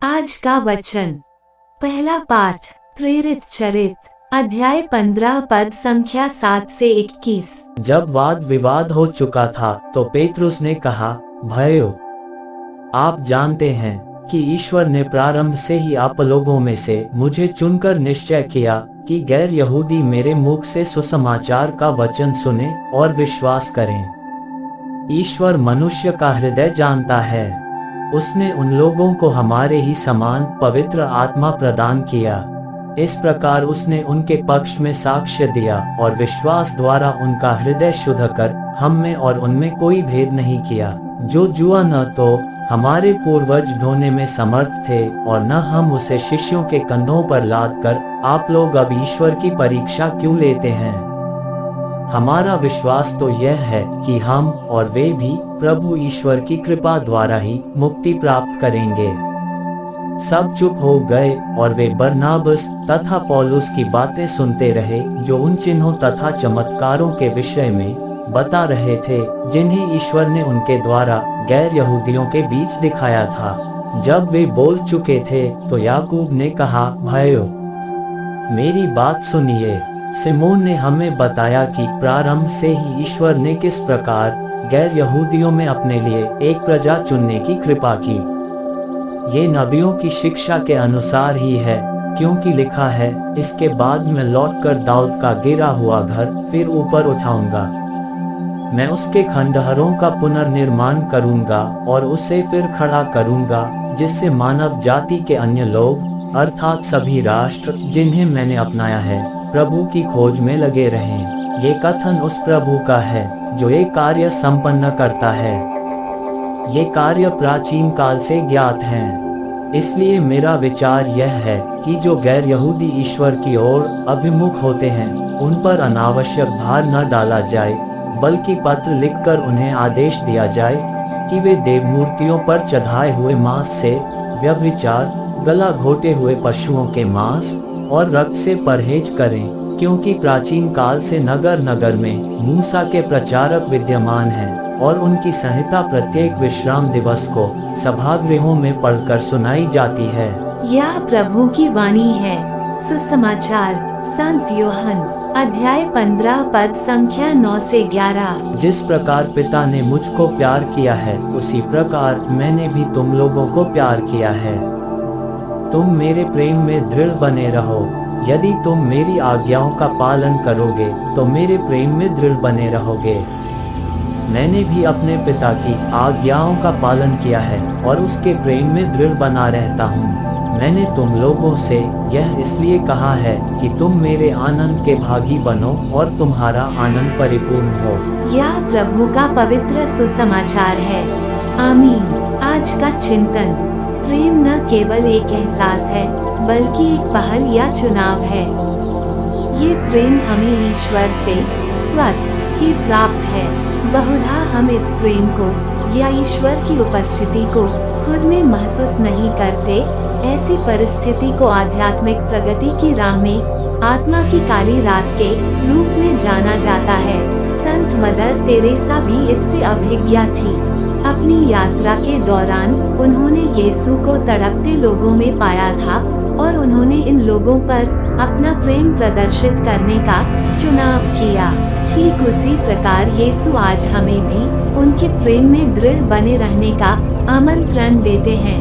आज का वचन। पहला पाठ प्रेरित चरित अध्याय 15 पद संख्या 7 से 21। जब वाद विवाद हो चुका था तो पेतरुस ने कहा, भाइयों, आप जानते हैं कि ईश्वर ने प्रारंभ से ही आप लोगों में से मुझे चुनकर निश्चय किया कि गैर यहूदी मेरे मुख से सुसमाचार का वचन सुने और विश्वास करें। ईश्वर मनुष्य का हृदय जानता है। उसने उन लोगों को हमारे ही समान पवित्र आत्मा प्रदान किया। इस प्रकार उसने उनके पक्ष में साक्ष्य दिया और विश्वास द्वारा उनका हृदय शुद्ध कर हम में और उनमें कोई भेद नहीं किया। जो जुआ न तो हमारे पूर्वज ढोने में समर्थ थे और न हम उसे शिष्यों के कंधों पर लाद कर आप लोग अब ईश्वर की परीक्षा क्यों लेते हैं। हमारा विश्वास तो यह है कि हम और वे भी प्रभु ईश्वर की कृपा द्वारा ही मुक्ति प्राप्त करेंगे। सब चुप हो गए और वे बरनाबस तथा पौलुस की बातें सुनते रहे, जो उन चिन्हों तथा चमत्कारों के विषय में बता रहे थे जिन्हें ईश्वर ने उनके द्वारा गैर यहूदियों के बीच दिखाया था। जब वे बोल चुके थे तो याकूब ने कहा, भाइयों, मेरी बात सुनिए। सिमोन ने हमें बताया कि प्रारंभ से ही ईश्वर ने किस प्रकार गैर यहूदियों में अपने लिए एक प्रजा चुनने की कृपा की। ये नबियों की शिक्षा के अनुसार ही है, क्योंकि लिखा है, इसके बाद मैं लौटकर दाऊद का गिरा हुआ घर फिर ऊपर उठाऊंगा। मैं उसके खंडहरों का पुनर्निर्माण करूंगा और उसे फिर खड़ा करूंगा, जिससे मानव जाति के अन्य लोग अर्थात सभी राष्ट्र जिन्हें मैंने अपनाया है प्रभु की खोज में लगे रहें। ये कथन उस प्रभु का है जो एक कार्य संपन्न करता है। ये कार्य प्राचीन काल से ज्ञात हैं। इसलिए मेरा विचार यह है कि जो गैर यहूदी ईश्वर की ओर अभिमुख होते हैं उन पर अनावश्यक भार न डाला जाए, बल्कि पत्र लिखकर उन्हें आदेश दिया जाए कि वे देवमूर्तियों पर चढ़ाए हुए मांस से व्यभिचार, गला घोटे हुए पशुओं के मांस और रक्त से परहेज करें, क्योंकि प्राचीन काल से नगर नगर में मूसा के प्रचारक विद्यमान हैं और उनकी संहिता प्रत्येक विश्राम दिवस को सभागृहों में पढ़कर सुनाई जाती है। यह प्रभु की वाणी है। सुसमाचार संत यूहन्ना अध्याय 15 पद संख्या 9 से 11। जिस प्रकार पिता ने मुझको प्यार किया है उसी प्रकार मैंने भी तुम लोगों को प्यार किया है। तुम मेरे प्रेम में दृढ़ बने रहो। यदि तुम मेरी आज्ञाओं का पालन करोगे तो मेरे प्रेम में दृढ़ बने रहोगे। मैंने भी अपने पिता की आज्ञाओं का पालन किया है और उसके प्रेम में दृढ़ बना रहता हूँ। मैंने तुम लोगों से यह इसलिए कहा है कि तुम मेरे आनंद के भागी बनो और तुम्हारा आनंद परिपूर्ण हो। यह प्रभु का पवित्र सुसमाचार है। आमीन। आज का चिंतन। प्रेम न केवल एक एहसास है बल्कि एक पहल या चुनाव है। ये प्रेम हमें ईश्वर से स्वतः ही प्राप्त है। बहुधा हम इस प्रेम को या ईश्वर की उपस्थिति को खुद में महसूस नहीं करते। ऐसी परिस्थिति को आध्यात्मिक प्रगति की राह में आत्मा की काली रात के रूप में जाना जाता है। संत मदर तेरेसा भी इससे अभिज्ञ थी। अपनी यात्रा के दौरान उन्होंने यीशु को तड़पते लोगों में पाया था और उन्होंने इन लोगों पर अपना प्रेम प्रदर्शित करने का चुनाव किया। ठीक उसी प्रकार यीशु आज हमें भी उनके प्रेम में दृढ़ बने रहने का आमंत्रण देते हैं।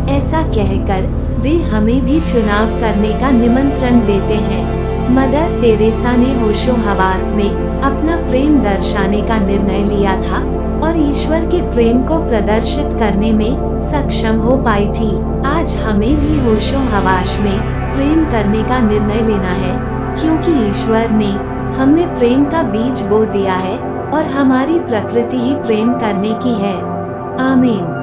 ऐसा कहकर वे हमें भी चुनाव करने का निमंत्रण देते हैं। मदर तेरेसा ने होशो हवास में अपना प्रेम दर्शाने का निर्णय लिया था और ईश्वर के प्रेम को प्रदर्शित करने में सक्षम हो पाई थी। आज हमें भी होशो हवास में प्रेम करने का निर्णय लेना है, क्योंकि ईश्वर ने हमें प्रेम का बीज बो दिया है और हमारी प्रकृति ही प्रेम करने की है। आमीन।